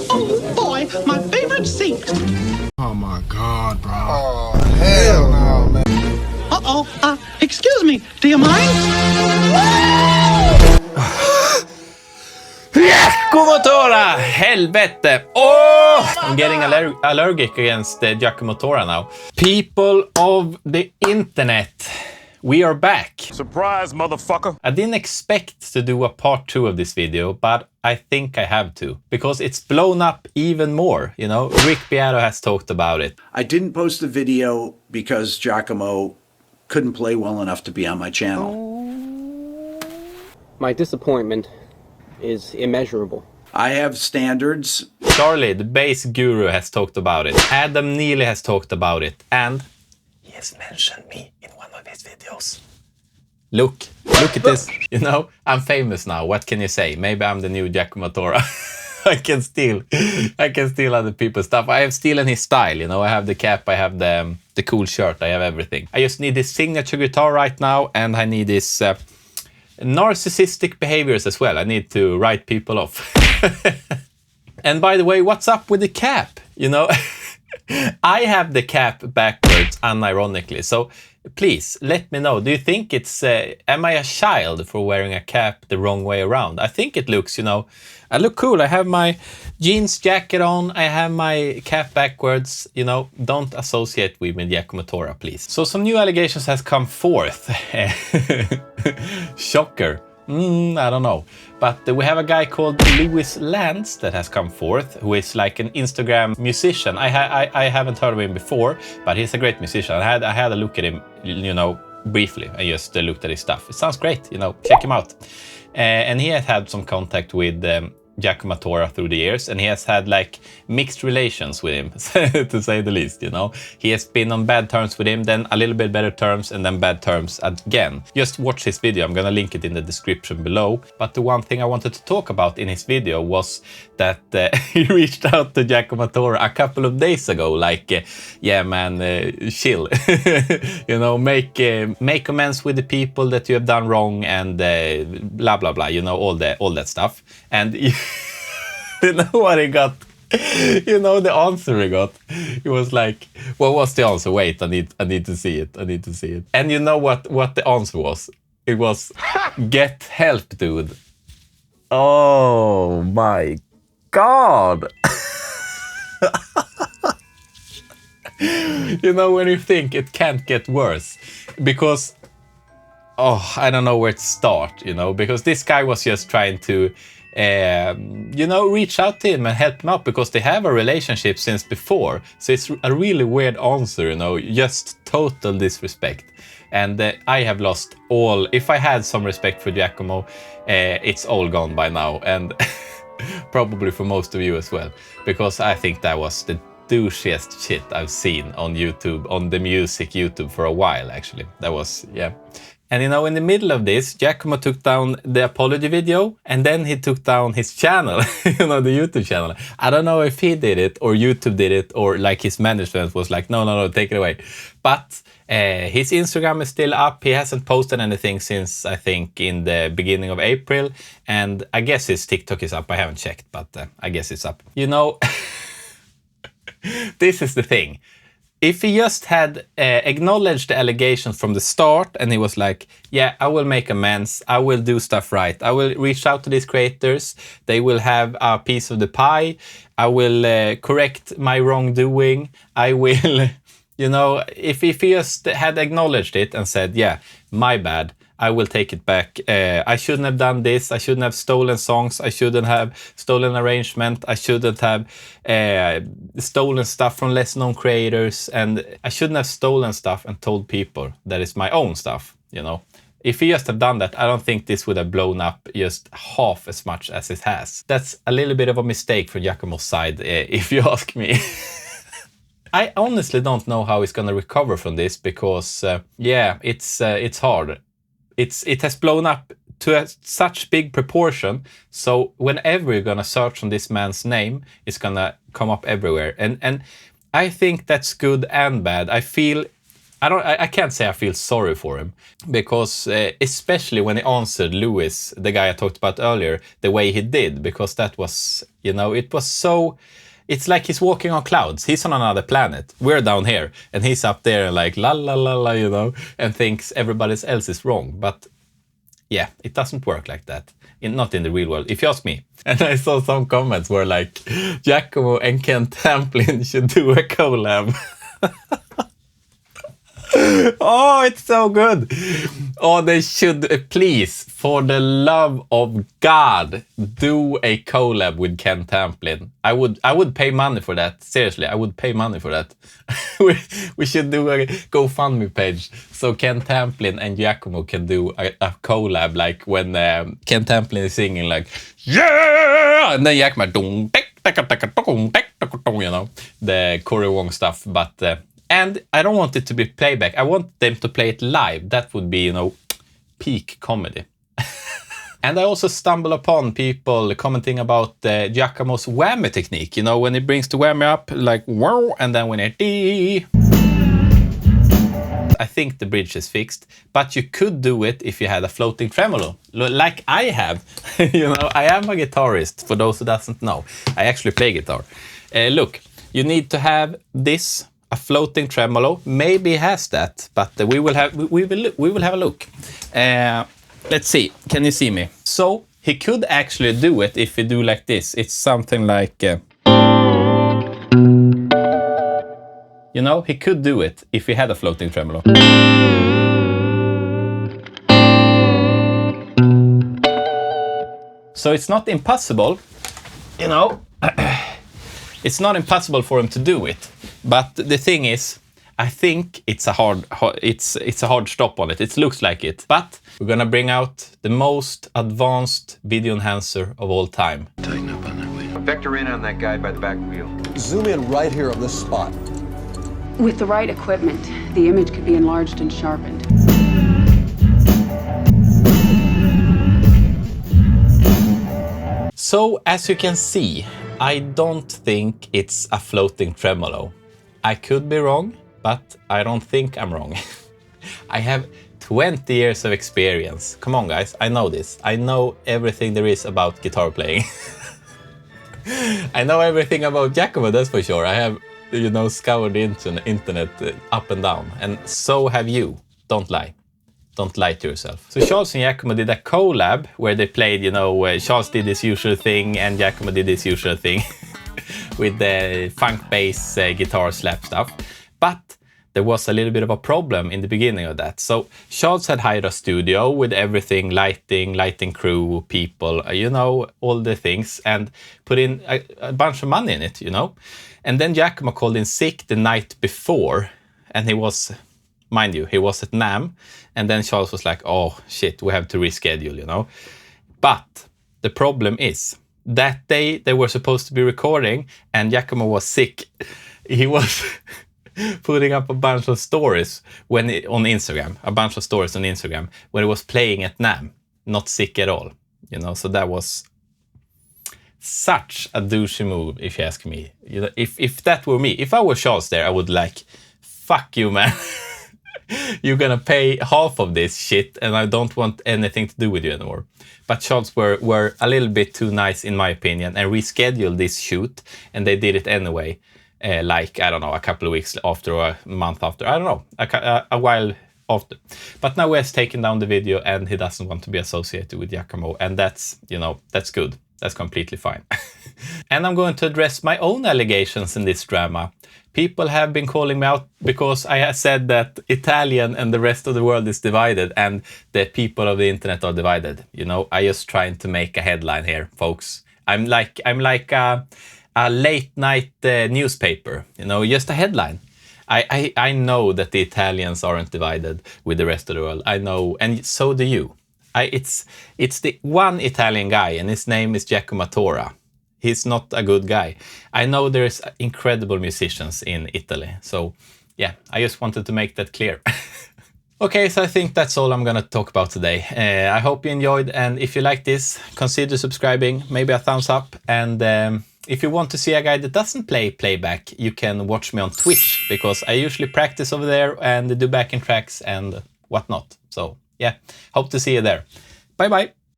Oh boy, my favorite seat. Oh my God, bro. Oh, hell no, man. Uh-oh, excuse me, do you mind? Giacomo Turra! Helvete! Oh! I'm getting allergic against Giacomo Turra now. People of the internet, we are back. Surprise, motherfucker. I didn't expect to do a part 2 of this video, but I think I have to. Because it's blown up even more, you know? Rick Beato has talked about it. I didn't post the video because Giacomo couldn't play well enough to be on my channel. My disappointment is immeasurable. I have standards. Charlie, the bass guru, has talked about it. Adam Neely has talked about it. And he has mentioned me in one of his videos. Look at this. You know, I'm famous now. What can you say? Maybe I'm the new Giacomo Turra. I can steal other people's stuff. I have stolen his style, you know. I have the cap, I have the cool shirt, I have everything. I just need his signature guitar right now, and I need his narcissistic behaviors as well. I need to write people off. And by the way, what's up with the cap? You know, I have the cap backwards unironically. So please let me know. Do you think it's, am I a child for wearing a cap the wrong way around? I think it looks, you know, I look cool. I have my jeans jacket on. I have my cap backwards. You know, don't associate with Giacomo Turra, please. So some new allegations has come forth. Shocker. I don't know. But we have a guy called Louis Lance that has come forth, who is like an Instagram musician. I haven't heard of him before, but he's a great musician. I had a look at him, you know, briefly. I just looked at his stuff. It sounds great, you know, check him out. And he has had some contact with Giacomo Turra through the years, and he has had like mixed relations with him, to say the least, you know. He has been on bad terms with him, then a little bit better terms, and then bad terms again. Just watch his video. I'm gonna link it in the description below. But the one thing I wanted to talk about in his video was that he reached out to Giacomo Turra a couple of days ago, like, yeah man, chill. You know, make amends with the people that you have done wrong, and blah blah blah, you know, all that stuff. And you know what he got? You know the answer he got? He was like, what was the answer? Wait, I need to see it. I need to see it. And you know what the answer was? It was, get help, dude. Oh my God. You know, when you think it can't get worse, because I don't know where to start, you know, because this guy was just trying to you know, reach out to him and help him out, because they have a relationship since before. So it's a really weird answer, you know, just total disrespect. And I have lost all, if I had some respect for Giacomo, it's all gone by now, and probably for most of you as well, because I think that was the douchiest shit I've seen on YouTube, on the music YouTube, for a while actually. That was, yeah. And you know, in the middle of this, Giacomo took down the apology video, and then he took down his channel, you know, the YouTube channel. I don't know if he did it, or YouTube did it, or like his management was like, no, take it away. But his Instagram is still up. He hasn't posted anything since, I think, in the beginning of April. And I guess his TikTok is up. I haven't checked, but I guess it's up. You know, this is the thing. If he just had acknowledged the allegations from the start, and he was like, yeah, I will make amends, I will do stuff right, I will reach out to these creators, they will have a piece of the pie, I will correct my wrongdoing, I will, you know, if he just had acknowledged it and said, yeah, my bad, I will take it back. I shouldn't have done this. I shouldn't have stolen songs. I shouldn't have stolen arrangement. I shouldn't have stolen stuff from less known creators. And I shouldn't have stolen stuff and told people that it's my own stuff, you know. If he just had done that, I don't think this would have blown up just half as much as it has. That's a little bit of a mistake from Giacomo's side, if you ask me. I honestly don't know how he's gonna recover from this, because, yeah, it's hard. It has blown up to such big proportion, so whenever you're gonna search on this man's name, it's gonna come up everywhere. And I think that's good and bad. I feel I can't say I feel sorry for him, because especially when he answered Lewis, the guy I talked about earlier, the way he did, because that was, you know, it was so, it's like he's walking on clouds. He's on another planet. We're down here, and he's up there and like la la la la, you know, and thinks everybody else is wrong. But yeah, it doesn't work like that. Not in the real world, if you ask me. And I saw some comments where like Giacomo and Ken Tamplin should do a collab. Oh, it's so good. Oh, they should, please, for the love of God, do a collab with Ken Tamplin. I would pay money for that. Seriously, I would pay money for that. we should do a GoFundMe page so Ken Tamplin and Giacomo can do a collab, like when Ken Tamplin is singing like yeah, and then Giacomo you know, the Corey Wong stuff, but and I don't want it to be playback. I want them to play it live. That would be, you know, peak comedy. And I also stumble upon people commenting about Giacomo's whammy technique. You know, when he brings the whammy up, like, wow, and then when it dee. I think the bridge is fixed, but you could do it if you had a floating tremolo, like I have. You know, I am a guitarist, for those who doesn't know. I actually play guitar. Look, you need to have this, a floating tremolo. Maybe he has that, but we will have a look. Let's see. Can you see me? So he could actually do it if you do like this. It's something like, you know, he could do it if he had a floating tremolo. So it's not impossible, you know. It's not impossible for him to do it, but the thing is, I think it's a hard stop on it. It looks like it, but we're gonna bring out the most advanced video enhancer of all time. Tighten up on that way. Vector in on that guy by the back wheel. Zoom in right here on this spot. With the right equipment, the image could be enlarged and sharpened. So, as you can see, I don't think it's a floating tremolo. I could be wrong, but I don't think I'm wrong. I have 20 years of experience. Come on, guys, I know this. I know everything there is about guitar playing. I know everything about Giacomo, that's for sure. I have, you know, scoured the internet up and down, and so have you. Don't lie. Don't lie to yourself. So Charles and Giacomo did a collab where they played, you know, Charles did his usual thing and Giacomo did his usual thing with the funk bass guitar slap stuff. But there was a little bit of a problem in the beginning of that. So Charles had hired a studio with everything, lighting crew, people, you know, all the things, and put in a bunch of money in it, you know. And then Giacomo called in sick the night before, and he was, mind you, he was at NAMM, and then Charles was like, oh shit, we have to reschedule, you know. But the problem is, that day they were supposed to be recording, and Giacomo was sick. He was putting up a bunch of stories on Instagram, when he was playing at NAMM, not sick at all, you know. So that was such a douchey move, if you ask me. You know, if that were me, if I were Charles there, I would like, fuck you, man. You're gonna pay half of this shit, and I don't want anything to do with you anymore. But Charles were a little bit too nice, in my opinion, and rescheduled this shoot, and they did it anyway. Like, I don't know, a couple of weeks after, or a month after, I don't know, a while after. But now he has taken down the video, and he doesn't want to be associated with Giacomo, and that's, you know, that's good. That's completely fine. And I'm going to address my own allegations in this drama. People have been calling me out because I said that Italian and the rest of the world is divided, and the people of the internet are divided. You know, I just trying to make a headline here, folks. I'm like a late night newspaper, you know, just a headline. I know that the Italians aren't divided with the rest of the world. I know, and so do you. It's the one Italian guy, and his name is Giacomo Turra. He's not a good guy. I know there's incredible musicians in Italy. So yeah, I just wanted to make that clear. Okay, so I think that's all I'm gonna talk about today. I hope you enjoyed, and if you like this, consider subscribing, maybe a thumbs up, and if you want to see a guy that doesn't play playback, you can watch me on Twitch, because I usually practice over there and do backing tracks and whatnot. So yeah, hope to see you there. Bye bye.